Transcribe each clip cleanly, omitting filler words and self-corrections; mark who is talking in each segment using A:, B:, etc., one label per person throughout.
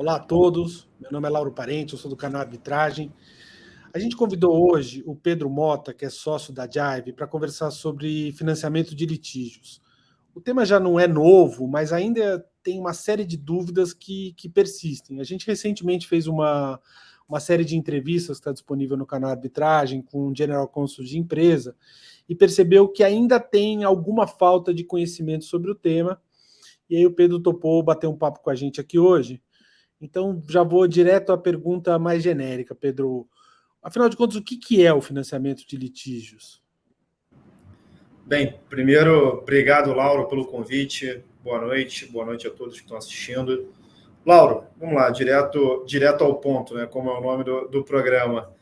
A: Olá a todos, meu nome é Lauro Parente, eu sou do canal Arbitragem. A gente convidou hoje o Pedro Mota, que é sócio da Jive, para conversar sobre financiamento de litígios. O tema já não é novo, mas ainda tem uma série de dúvidas que persistem. A gente recentemente fez uma série de entrevistas que está disponível no canal Arbitragem com o General Counsel de empresa e percebeu que ainda tem alguma falta de conhecimento sobre o tema. E aí o Pedro topou bater um papo com a gente aqui hoje. Então já vou direto à pergunta mais genérica, Pedro. Afinal de contas, o que é o financiamento de litígios?
B: Bem, primeiro, obrigado, Lauro, pelo convite. Boa noite a todos que estão assistindo. Lauro, vamos lá, direto ao ponto, né, como é o nome do programa.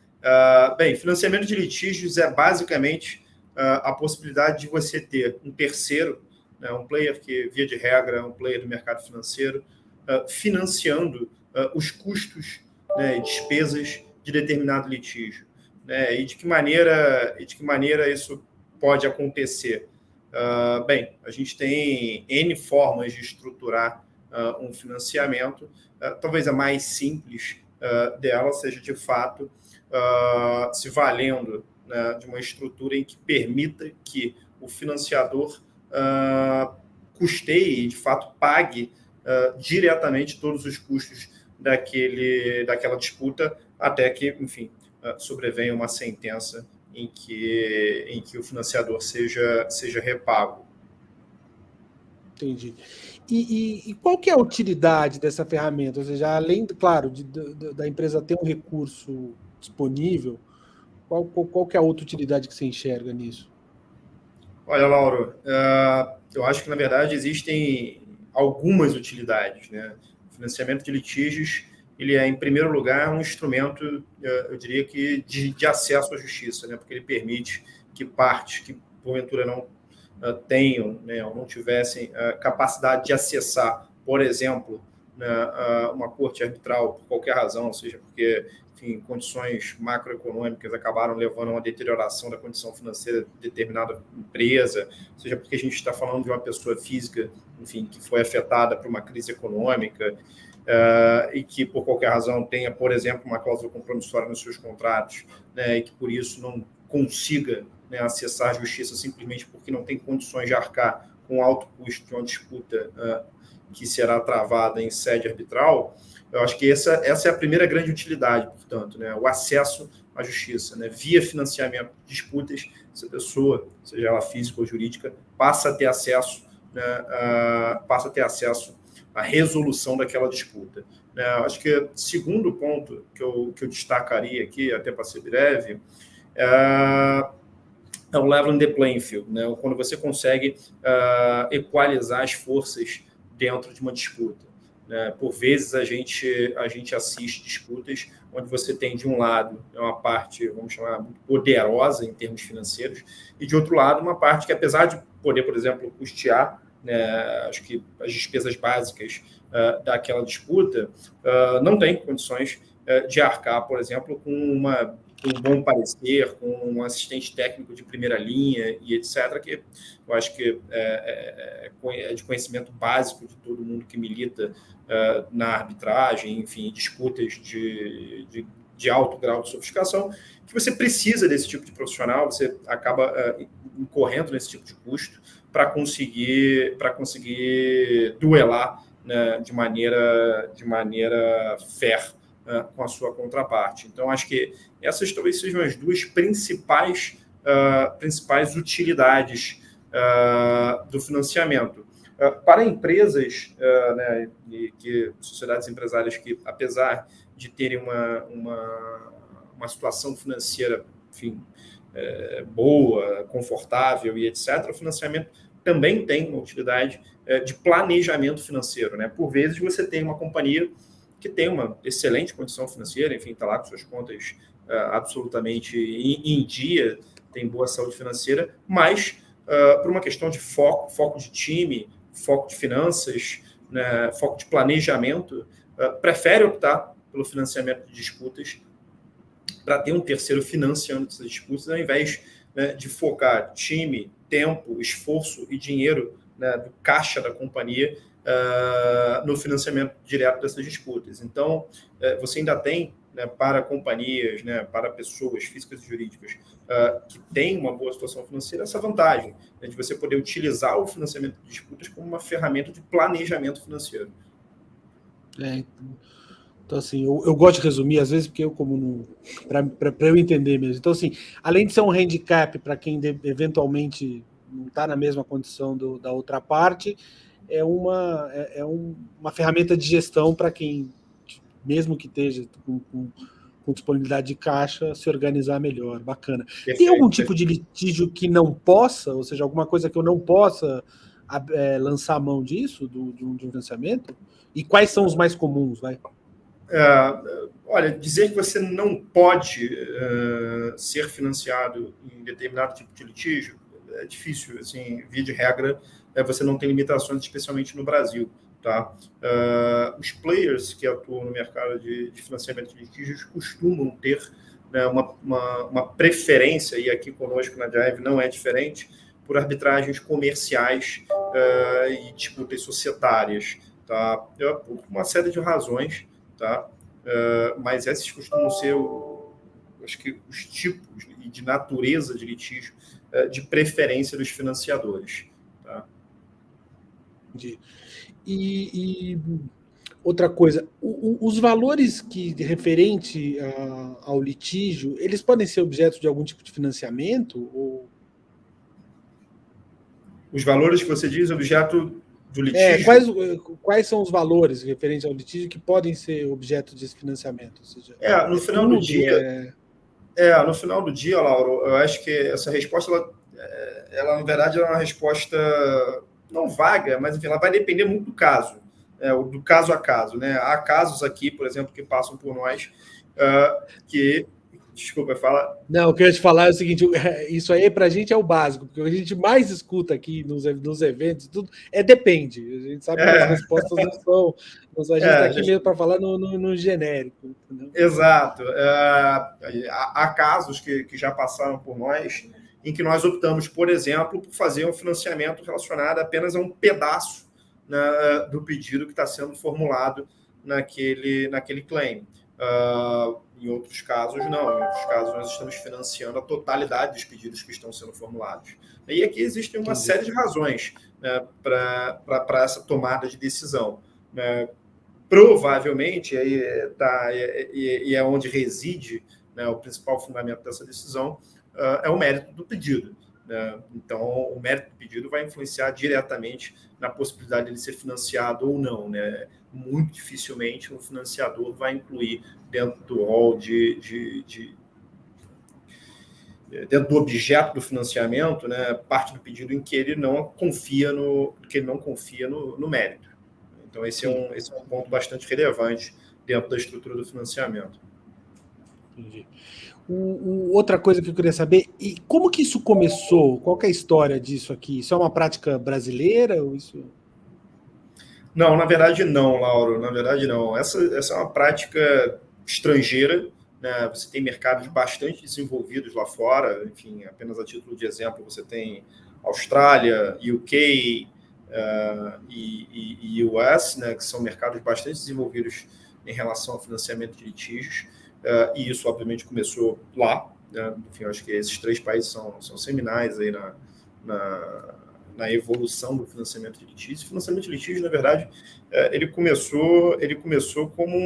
B: Bem, financiamento de litígios é basicamente a possibilidade de você ter um terceiro, né, um player que, via de regra, é um player do mercado financeiro, financiando os custos, né, e despesas de determinado litígio. Né, e de que maneira isso pode acontecer? Bem, a gente tem N formas de estruturar um financiamento. Talvez a mais simples dela seja, de fato, se valendo, né, de uma estrutura em que permita que o financiador custeie e, de fato, pague diretamente todos os custos daquela disputa até que, enfim, sobrevenha uma sentença em que o financiador seja repago.
A: Entendi. E qual que é a utilidade dessa ferramenta? Ou seja, além, claro, da empresa ter um recurso disponível, qual que é a outra utilidade que você enxerga nisso?
B: Olha, Lauro, eu acho que, na verdade, existem algumas utilidades, né? O financiamento de litígios, ele é, em primeiro lugar, um instrumento, eu diria que, de acesso à justiça, né? Porque ele permite que partes que, porventura, não tenham, né, ou não tivessem capacidade de acessar, por exemplo, né, uma corte arbitral por qualquer razão, seja porque, enfim, condições macroeconômicas acabaram levando a uma deterioração da condição financeira de determinada empresa, seja porque a gente está falando de uma pessoa física, enfim, que foi afetada por uma crise econômica, e que, por qualquer razão, tenha, por exemplo, uma cláusula compromissória nos seus contratos, né, e que, por isso, não consiga, né, acessar a justiça simplesmente porque não tem condições de arcar com alto custo de uma disputa que será travada em sede arbitral. Eu acho que essa é a primeira grande utilidade, portanto, né, o acesso à justiça, né, via financiamento de disputas, essa pessoa, seja ela física ou jurídica, passa a ter acesso, né, à resolução daquela disputa. Né. Acho que o segundo ponto que eu destacaria aqui, até para ser breve, é o leveling the playing field, né? Quando você consegue equalizar as forças dentro de uma disputa. Né? Por vezes a gente assiste disputas onde você tem, de um lado, uma parte, vamos chamar, muito poderosa em termos financeiros, e, de outro lado, uma parte que, apesar de poder, por exemplo, custear, né, acho que as despesas básicas daquela disputa, não tem condições de arcar, por exemplo, com um bom parecer, com um assistente técnico de primeira linha e etc., que eu acho que é de conhecimento básico de todo mundo que milita na arbitragem, enfim, disputas de alto grau de sofisticação, que você precisa desse tipo de profissional, você acaba incorrendo nesse tipo de custo para conseguir duelar, né, de maneira fair com a sua contraparte. Então, acho que essas talvez sejam as duas principais utilidades do financiamento. Para empresas, né, e sociedades empresárias que, apesar de terem uma situação financeira, enfim, boa, confortável e etc., o financiamento também tem uma utilidade de planejamento financeiro. Né? Por vezes, você tem uma companhia que tem uma excelente condição financeira, enfim, está lá com suas contas absolutamente em dia, tem boa saúde financeira, mas por uma questão de foco de time, foco de finanças, né, foco de planejamento, prefere optar pelo financiamento de disputas para ter um terceiro financiando essas disputas, ao invés, né, de focar time, tempo, esforço e dinheiro, né, do caixa da companhia no financiamento direto dessas disputas. Então, você ainda tem, né, para companhias, né, para pessoas físicas e jurídicas que têm uma boa situação financeira, essa vantagem, né, de você poder utilizar o financiamento de disputas como uma ferramenta de planejamento financeiro.
A: Então, assim, eu gosto de resumir, às vezes, porque eu, como não. Para eu entender mesmo. Então, assim, além de ser um handicap para quem eventualmente não está na mesma condição da outra parte, é uma ferramenta de gestão para quem, mesmo que esteja com disponibilidade de caixa, se organizar melhor. Bacana.
B: Perfeito,
A: Tem algum tipo de litígio que não possa, ou seja, alguma coisa que eu não possa lançar a mão disso, de um financiamento? E quais são os mais comuns, vai?
B: Olha, dizer que você não pode ser financiado em determinado tipo de litígio é difícil. Assim, via de regra, você não tem limitações, especialmente no Brasil. Tá? Os players que atuam no mercado de financiamento de litígios costumam ter, né, uma preferência, e aqui conosco na Jive não é diferente, por arbitragens comerciais e disputas societárias, tá? Por uma série de razões. Tá? Mas esses costumam ser, acho que, os tipos de natureza de litígio de preferência dos financiadores. Tá?
A: E outra coisa, os valores referente ao litígio, eles podem ser objeto de algum tipo de financiamento? Ou...
B: Os valores que você diz, objeto do litígio?
A: Quais são os valores referentes ao litígio que podem ser objeto desse financiamento? Ou seja,
B: no final do dia, no final do dia, Lauro, eu acho que essa resposta, ela na verdade, é uma resposta não vaga, mas enfim, ela vai depender muito do caso, do caso a caso. Né? Há casos aqui, por exemplo, que passam por nós que... Desculpa, fala.
A: Não, o que eu ia te falar é o seguinte: isso aí pra gente é o básico, porque o que a gente mais escuta aqui nos eventos, tudo depende. A gente sabe que as respostas não são. A gente está aqui mesmo para falar no genérico. Entendeu?
B: Exato. Há casos que já passaram por nós em que nós optamos, por exemplo, por fazer um financiamento relacionado apenas a um pedaço, né, do pedido que está sendo formulado naquele claim. Em outros casos, não. Em outros casos, nós estamos financiando a totalidade dos pedidos que estão sendo formulados. E aqui existem uma série de razões, né, para essa tomada de decisão. Né? Provavelmente, e é onde reside, né, o principal fundamento dessa decisão, é o mérito do pedido. Né? Então, o mérito do pedido vai influenciar diretamente na possibilidade de ele ser financiado ou não. Né? Muito dificilmente um financiador vai incluir dentro do rol dentro do objeto do financiamento, né, parte do pedido em que ele não confia no mérito. Então, esse é um ponto bastante relevante dentro da estrutura do financiamento.
A: Entendi. Outra coisa que eu queria saber, e como que isso começou? Qual que é a história disso aqui? Isso é uma prática brasileira? Ou isso...
B: Não, na verdade não, Lauro. Na verdade não. Essa é uma prática estrangeira. Né? Você tem mercados bastante desenvolvidos lá fora. Enfim, apenas a título de exemplo, você tem Austrália, UK e US, né? Que são mercados bastante desenvolvidos em relação ao financiamento de litígios. E isso, obviamente, começou lá. Né? Enfim, eu acho que esses 3 países são seminais aí na evolução do financiamento de litígios. O financiamento de litígios, na verdade, ele começou como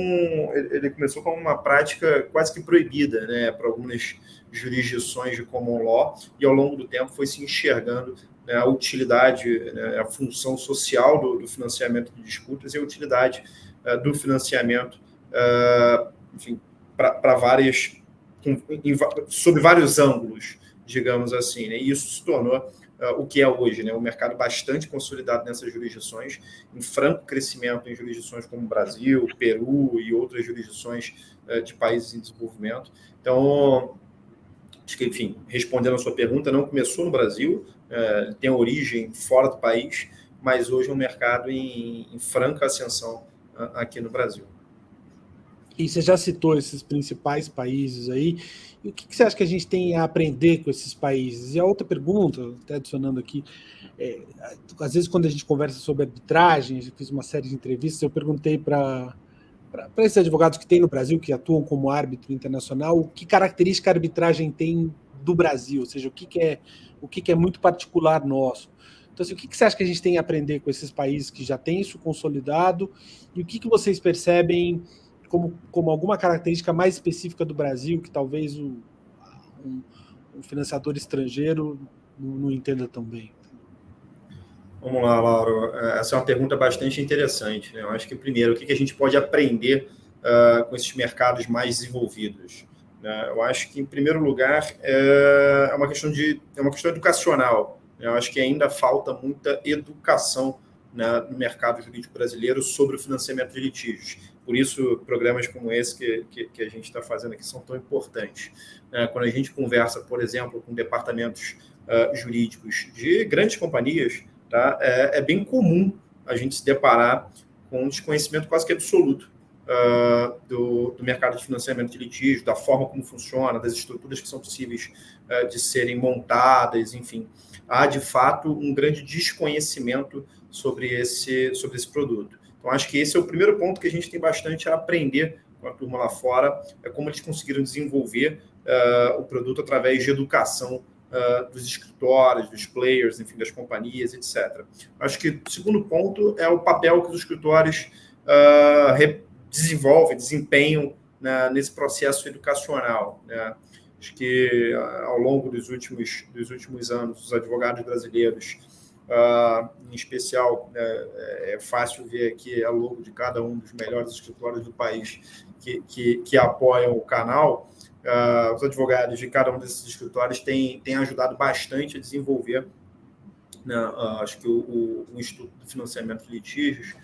B: uma prática quase que proibida, né, para algumas jurisdições de common law, e ao longo do tempo foi se enxergando, né, a utilidade, né, a função social do financiamento de disputas e a utilidade do financiamento, enfim, para sob vários ângulos, digamos assim. Né? E isso se tornou o que é hoje, né? Um mercado bastante consolidado nessas jurisdições, em franco crescimento em jurisdições como Brasil, Peru e outras jurisdições de países em desenvolvimento. Então, acho que, enfim, respondendo a sua pergunta, não começou no Brasil, tem origem fora do país, mas hoje é um mercado em franca ascensão aqui no Brasil.
A: E você já citou esses principais países aí. E o que você acha que a gente tem a aprender com esses países? E a outra pergunta, até adicionando aqui, às vezes quando a gente conversa sobre arbitragem, eu fiz uma série de entrevistas, eu perguntei para esses advogados que tem no Brasil, que atuam como árbitro internacional, que característica a arbitragem tem do Brasil, ou seja, o que é muito particular nosso. Então, assim, o que você acha que a gente tem a aprender com esses países que já têm isso consolidado e o que vocês percebem como alguma característica mais específica do Brasil que talvez um financiador estrangeiro não entenda tão bem?
B: Vamos lá, Lauro. Essa é uma pergunta bastante interessante, né? Eu acho que, primeiro, o que a gente pode aprender com esses mercados mais desenvolvidos? Né? Eu acho que, em primeiro lugar, é uma questão educacional. Né? Eu acho que ainda falta muita educação, né, no mercado jurídico brasileiro sobre o financiamento de litígios. Por isso, programas como esse que a gente está fazendo aqui são tão importantes. Quando a gente conversa, por exemplo, com departamentos jurídicos de grandes companhias, tá, é bem comum a gente se deparar com um desconhecimento quase que absoluto do mercado de financiamento de litígios, da forma como funciona, das estruturas que são possíveis de serem montadas, enfim. Há, de fato, um grande desconhecimento sobre esse produto. Então, acho que esse é o primeiro ponto que a gente tem bastante a aprender com a turma lá fora, é como eles conseguiram desenvolver o produto através de educação dos escritórios, dos players, enfim, das companhias, etc. Acho que o segundo ponto é o papel que os escritórios desempenham, né, nesse processo educacional, né? Acho que ao longo dos últimos anos, os advogados brasileiros, em especial, é fácil ver aqui a logo de cada um dos melhores escritórios do país que apoiam o canal. Os advogados de cada um desses escritórios têm ajudado bastante a desenvolver, né, acho que o Instituto de Financiamento de Litígios,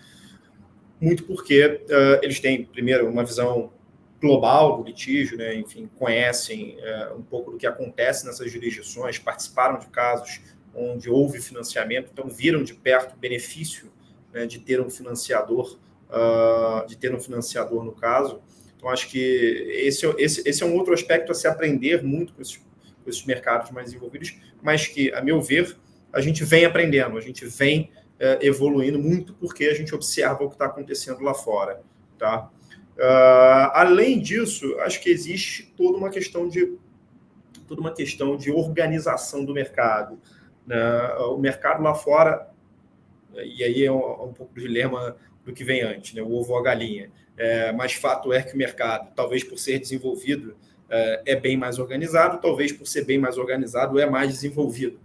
B: muito porque eles têm, primeiro, uma visão global do litígio, né, enfim, conhecem um pouco do que acontece nessas jurisdições, participaram de casos onde houve financiamento, então viram de perto o benefício, né, de ter um financiador no caso. Então, acho que esse é um outro aspecto a se aprender muito com esses mercados mais desenvolvidos, mas que, a meu ver, a gente vem aprendendo, a gente vem evoluindo muito porque a gente observa o que está acontecendo lá fora, tá? Além disso, acho que existe toda uma questão de organização do mercado, né? O mercado lá fora, e aí é um pouco do dilema do que vem antes, né? O ovo ou a galinha. Mas fato é que o mercado, talvez por ser desenvolvido, é bem mais organizado, talvez por ser bem mais organizado, é mais desenvolvido.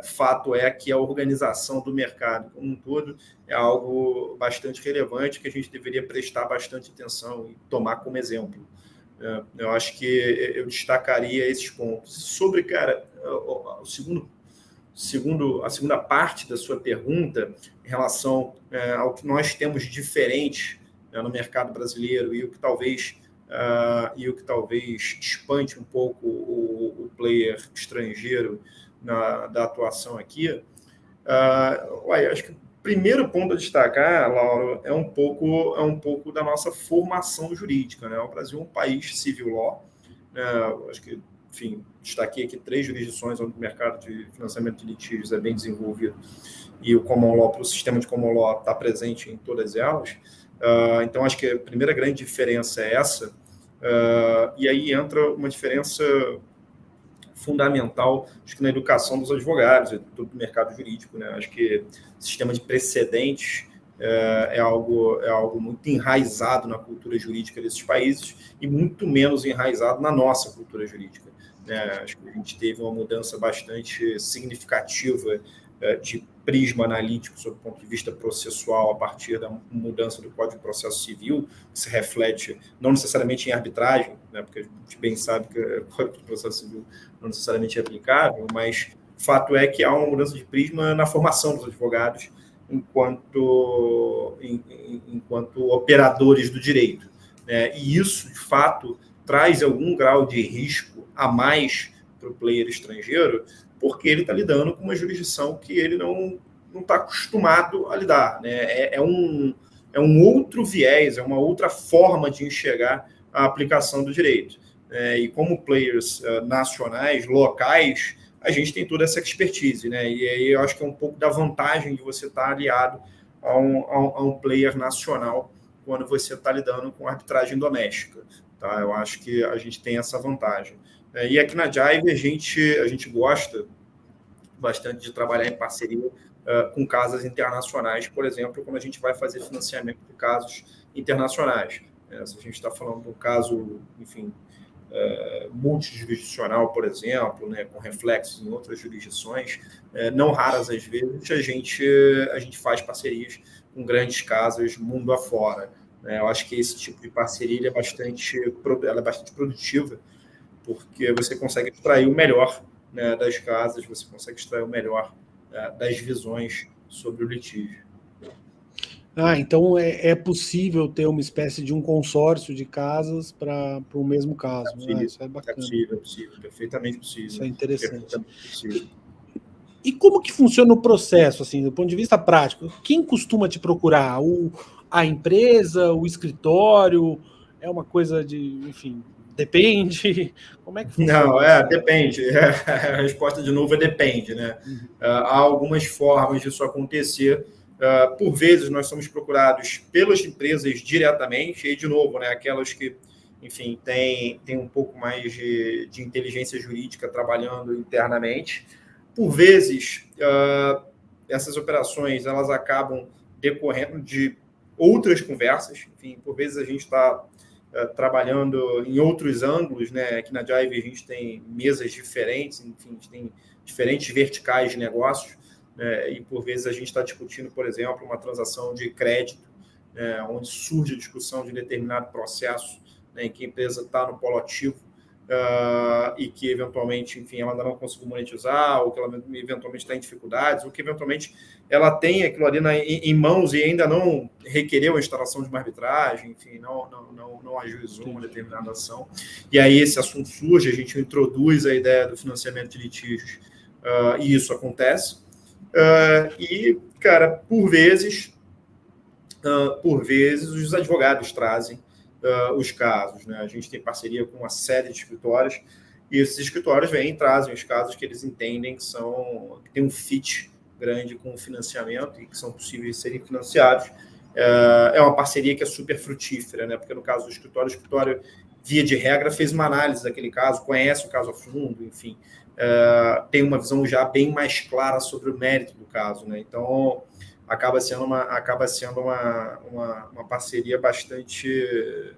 B: Fato é que a organização do mercado como um todo é algo bastante relevante que a gente deveria prestar bastante atenção e tomar como exemplo. Eu acho que eu destacaria esses pontos. Sobre, cara, a segunda parte da sua pergunta, em relação ao que nós temos de diferente, né, no mercado brasileiro e o que talvez espante um pouco o player estrangeiro da atuação aqui, acho que o primeiro ponto a destacar, Laura, é um pouco da nossa formação jurídica, né? O Brasil é um país civil law, né? Acho que, enfim, destaquei aqui 3 jurisdições onde o mercado de financiamento de litígios é bem desenvolvido e o common law, o sistema de common law está presente em todas elas. Então, acho que a primeira grande diferença é essa, e aí entra uma diferença fundamental, acho que na educação dos advogados e do mercado jurídico, né? Acho que o sistema de precedentes é algo muito enraizado na cultura jurídica desses países e muito menos enraizado na nossa cultura jurídica, né? Acho que a gente teve uma mudança bastante significativa de prisma analítico sob o ponto de vista processual a partir da mudança do Código de Processo Civil, que se reflete não necessariamente em arbitragem, né, porque a gente bem sabe que o Código de Processo Civil não necessariamente é aplicável, mas o fato é que há uma mudança de prisma na formação dos advogados enquanto operadores do direito, né? E isso, de fato, traz algum grau de risco a mais para o player estrangeiro, porque ele está lidando com uma jurisdição que ele não está acostumado a lidar, né? É é um outro viés, é uma outra forma de enxergar a aplicação do direito. E como players nacionais, locais, a gente tem toda essa expertise, né? E aí eu acho que é um pouco da vantagem de você estar aliado a um player nacional quando você está lidando com arbitragem doméstica. Tá? Eu acho que a gente tem essa vantagem. E aqui na Jive a gente gosta bastante de trabalhar em parceria com casas internacionais, por exemplo, quando a gente vai fazer financiamento de casos internacionais. Se a gente está falando de um caso, enfim, multijurisdicional, por exemplo, né, com reflexos em outras jurisdições, não raras às vezes, a gente faz parcerias com grandes casas mundo afora. Eu acho que esse tipo de parceria é bastante produtiva, porque você consegue extrair o melhor, né, das casas, você consegue extrair o melhor das visões sobre o litígio.
A: Então é possível ter uma espécie de um consórcio de casas para o mesmo caso. Isso é bacana.
B: É possível, perfeitamente possível.
A: Isso é interessante.
B: Possível.
A: E como que funciona o processo, assim, do ponto de vista prático? Quem costuma te procurar? A empresa, o escritório? É uma coisa de, enfim, depende? Como é que funciona?
B: Não, depende. A resposta, de novo, depende, né? Há algumas formas disso acontecer. Por vezes, nós somos procurados pelas empresas diretamente, e, de novo, né, aquelas que, enfim, têm um pouco mais de inteligência jurídica trabalhando internamente. Por vezes, essas operações elas acabam decorrendo de outras conversas. Enfim, por vezes a gente está trabalhando em outros ângulos, né? Aqui na Jive a gente tem mesas diferentes, enfim, a gente tem diferentes verticais de negócios, né? E por vezes a gente está discutindo, por exemplo, uma transação de crédito, né? Onde surge a discussão de determinado processo, né? Em que a empresa está no polo ativo, e que eventualmente, enfim, ela ainda não conseguiu monetizar, ou que ela eventualmente está em dificuldades, ou que eventualmente ela tem aquilo ali em mãos e ainda não requereu a instalação de uma arbitragem, enfim, não ajuizou uma determinada ação. E aí esse assunto surge, a gente introduz a ideia do financiamento de litígios, e isso acontece. E, cara, por vezes os advogados trazem os casos, né? A gente tem parceria com uma série de escritórios e esses escritórios vêm e trazem os casos que eles entendem que tem um fit grande com o financiamento e que são possíveis de serem financiados. É uma parceria que é super frutífera, né? Porque no caso do escritório, o escritório, via de regra, fez uma análise daquele caso, conhece o caso a fundo, enfim, tem uma visão já bem mais clara sobre o mérito do caso, né? Então, acaba sendo uma parceria bastante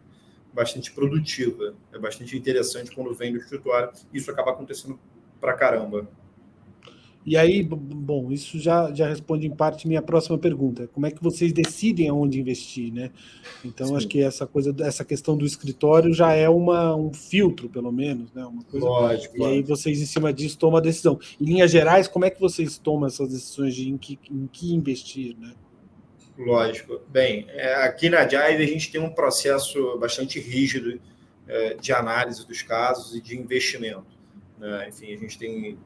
B: produtiva. É bastante interessante quando vem do escritório. Isso acaba acontecendo pra caramba.
A: E aí, bom, isso já responde em parte minha próxima pergunta. Como é que vocês decidem aonde investir, né? Então, acho que essa questão do escritório já é um filtro, pelo menos, né? Uma coisa.
B: Lógico.
A: Aí vocês, em cima disso, tomam a decisão. Em linhas gerais, como é que vocês tomam essas decisões de em que investir, né?
B: Lógico. Bem, aqui na Jive a gente tem um processo bastante rígido de análise dos casos e de investimento, né? Enfim, a gente tem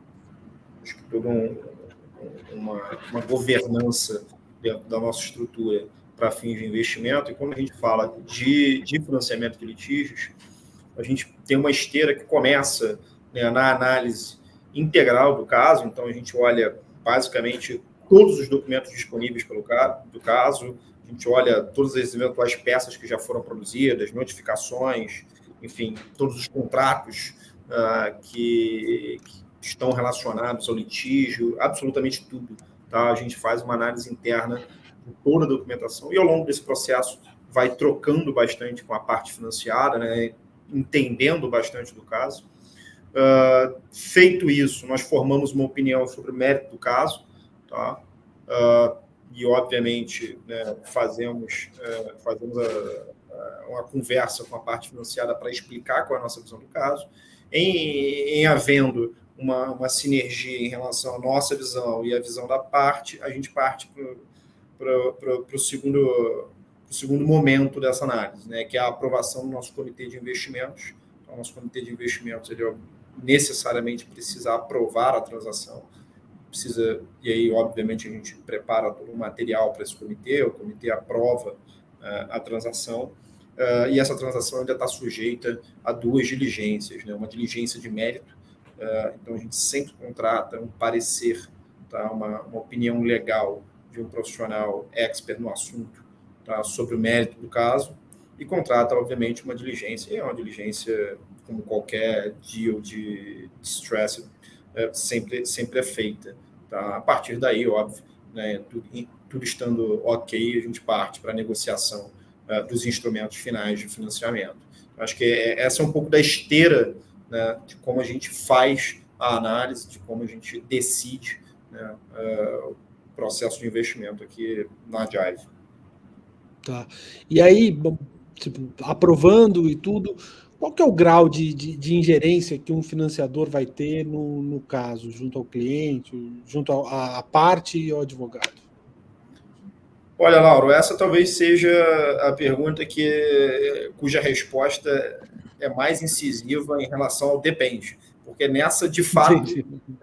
B: toda uma governança dentro da nossa estrutura para fins de investimento. E quando a gente fala de financiamento de litígios, a gente tem uma esteira que começa, né, na análise integral do caso. Então, a gente olha basicamente todos os documentos disponíveis do caso, a gente olha todas as eventuais peças que já foram produzidas, notificações, enfim, todos os contratos que estão relacionados ao litígio, absolutamente tudo. Tá? A gente faz uma análise interna de toda a documentação e, ao longo desse processo, vai trocando bastante com a parte financiada, né? Entendendo bastante do caso. Feito isso, nós formamos uma opinião sobre o mérito do caso, tá? E, obviamente, né, fazemos uma conversa com a parte financiada para explicar qual é a nossa visão do caso. Em havendo uma sinergia em relação à nossa visão e à visão da parte, a gente parte para o segundo momento dessa análise, né, que é a aprovação do nosso comitê de investimentos. Então, o nosso comitê de investimentos ele necessariamente precisa aprovar a transação, e aí, obviamente, a gente prepara todo o material para esse comitê, o comitê aprova a transação, e essa transação ainda está sujeita a 2 diligências, né? Uma diligência de mérito, então a gente sempre contrata um parecer, tá? Uma opinião legal de um profissional expert no assunto, tá? Sobre o mérito do caso, e contrata, obviamente, uma diligência, e é uma diligência, como qualquer deal de stress, sempre é feita. Tá? A partir daí, óbvio, né, tudo estando ok, a gente parte para a negociação dos instrumentos finais de financiamento. Acho que essa é um pouco da esteira, né, de como a gente faz a análise, de como a gente decide, né, o processo de investimento aqui na Jive.
A: Tá. E aí, tipo, aprovando e tudo, qual que é o grau de ingerência que um financiador vai ter no caso, junto ao cliente, junto à parte e ao advogado?
B: Olha, Lauro, essa talvez seja a pergunta cuja resposta é mais incisiva em relação ao depende, porque nessa, de fato,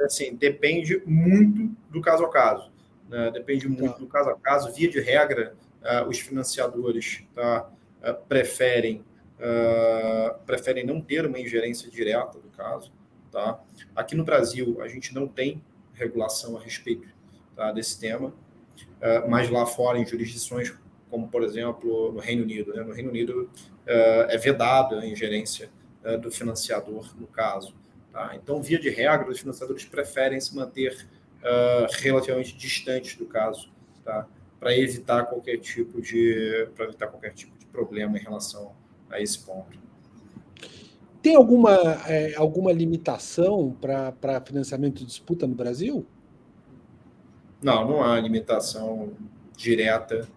B: assim, depende muito do caso a caso, né? Depende muito do caso a caso. Via de regra, os financiadores, tá, preferem não ter uma ingerência direta do caso. Tá? Aqui no Brasil, a gente não tem regulação a respeito, tá, desse tema, mas lá fora, em jurisdições como, por exemplo, no Reino Unido. Né? No Reino Unido é vedada a ingerência do financiador no caso. Tá? Então, via de regra, os financiadores preferem se manter relativamente distantes do caso, tá? Para evitar qualquer tipo de problema em relação a esse ponto.
A: Tem alguma limitação para financiamento de disputa no Brasil?
B: Não há limitação direta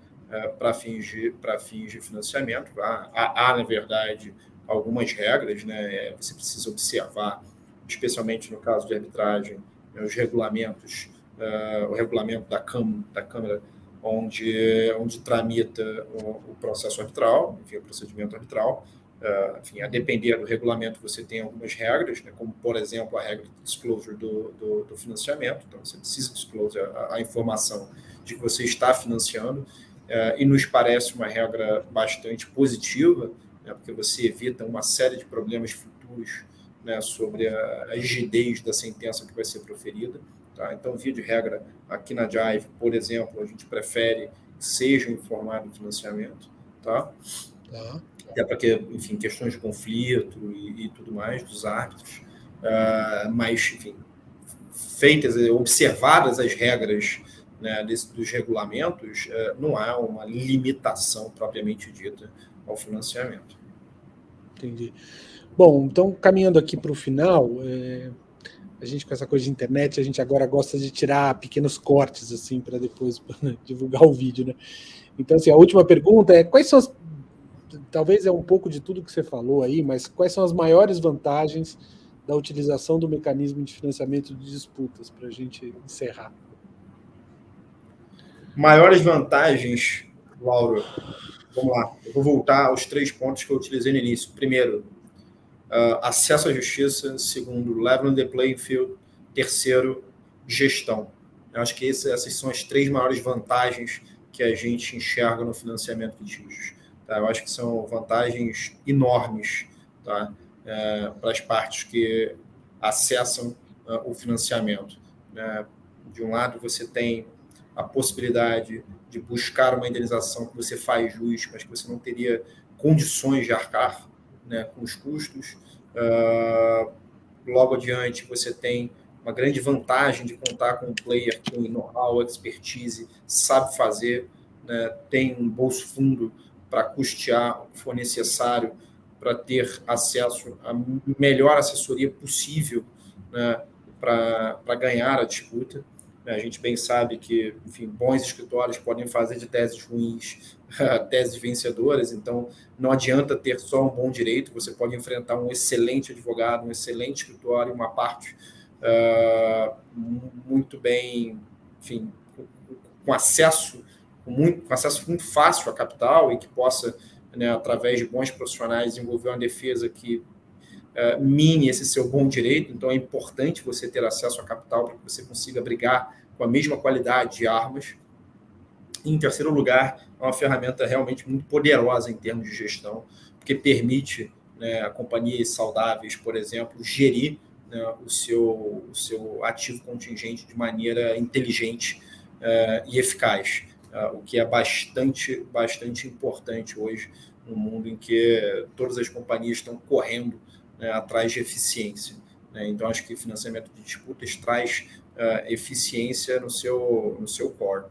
B: para fins de financiamento. Há, na verdade, algumas regras, né? Você precisa observar, especialmente no caso de arbitragem, né, os regulamentos, o regulamento da Câmara, onde tramita o processo arbitral, enfim, o procedimento arbitral. Enfim, a depender do regulamento, você tem algumas regras, né, como, por exemplo, a regra de disclosure do financiamento. Então, você precisa disclosure a informação de que você está financiando, e nos parece uma regra bastante positiva, né, porque você evita uma série de problemas futuros, né, sobre a rigidez da sentença que vai ser proferida. Tá? Então, via de regra, aqui na Jive, por exemplo, a gente prefere que seja informado o financiamento. Tá? Até para que, enfim, questões de conflito e tudo mais dos árbitros, mas, enfim, observadas as regras, né, dos regulamentos, não há uma limitação propriamente dita ao financiamento.
A: Entendi. Bom, então, caminhando aqui para o final, a gente, com essa coisa de internet, a gente agora gosta de tirar pequenos cortes, assim, para depois divulgar o vídeo, né? Então, assim, a última pergunta é: quais são talvez é um pouco de tudo que você falou aí, mas quais são as maiores vantagens da utilização do mecanismo de financiamento de disputas, para a gente encerrar?
B: Maiores vantagens, Lauro, vamos lá, eu vou voltar aos 3 pontos que eu utilizei no início. Primeiro, acesso à justiça. Segundo, level the playing field. Terceiro, gestão. Eu acho que essas são as 3 maiores vantagens que a gente enxerga no financiamento de litígios. Tá? Eu acho que são vantagens enormes, tá? Para as partes que acessam o financiamento. Né? De um lado, você tem a possibilidade de buscar uma indenização que você faz jus, mas que você não teria condições de arcar, né, com os custos. Logo adiante, você tem uma grande vantagem de contar com um player com know-how, expertise, sabe fazer, né, tem um bolso fundo para custear o que for necessário para ter acesso à melhor assessoria possível, né, para ganhar a disputa. A gente bem sabe que, enfim, bons escritórios podem fazer de teses ruins teses vencedoras, então não adianta ter só um bom direito, você pode enfrentar um excelente advogado, um excelente escritório, uma parte muito bem, enfim, com acesso muito fácil à capital e que possa, né, através de bons profissionais, desenvolver uma defesa que mine esse seu bom direito. Então é importante você ter acesso à capital para que você consiga brigar com a mesma qualidade de armas. Em terceiro lugar, é uma ferramenta realmente muito poderosa em termos de gestão, porque permite, né, a companhias saudáveis, por exemplo, gerir, né, o seu ativo contingente de maneira inteligente e eficaz, o que é bastante importante hoje, no mundo em que todas as companhias estão correndo, né, atrás de eficiência. Né? Então, acho que financiamento de disputas traz eficiência no seu core.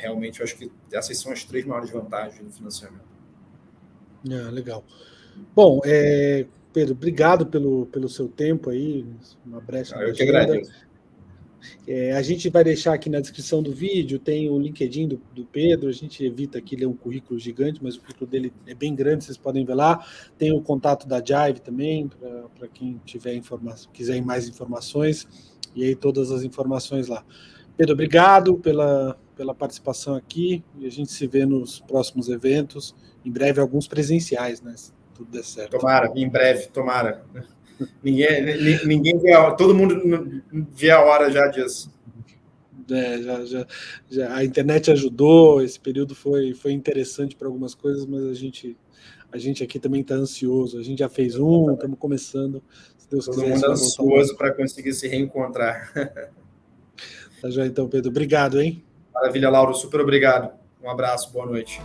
B: Realmente, eu acho que essas são as 3 maiores vantagens do financiamento.
A: Legal. Bom, Pedro, obrigado pelo seu tempo aí, uma brecha na
B: Eu que
A: agenda.
B: agradeço.
A: A gente vai deixar aqui na descrição do vídeo, tem o LinkedIn do Pedro, a gente evita aqui ler um currículo gigante, mas o currículo dele é bem grande, vocês podem ver lá. Tem o contato da Jive também, para quem quiser mais informações, e aí todas as informações lá. Pedro, obrigado pela participação aqui, e a gente se vê nos próximos eventos, em breve alguns presenciais, né? Se tudo der certo.
B: Tomara, em breve, tomara. Ninguém vê todo mundo vê a hora já disso.
A: Já a internet ajudou, esse período foi interessante para algumas coisas, mas a gente aqui também está ansioso. A gente já fez estamos começando. Se Deus quiser,
B: todo mundo ansioso para conseguir se reencontrar.
A: Tá joia, então, Pedro. Obrigado, hein?
B: Maravilha, Lauro. Super obrigado. Um abraço, boa noite.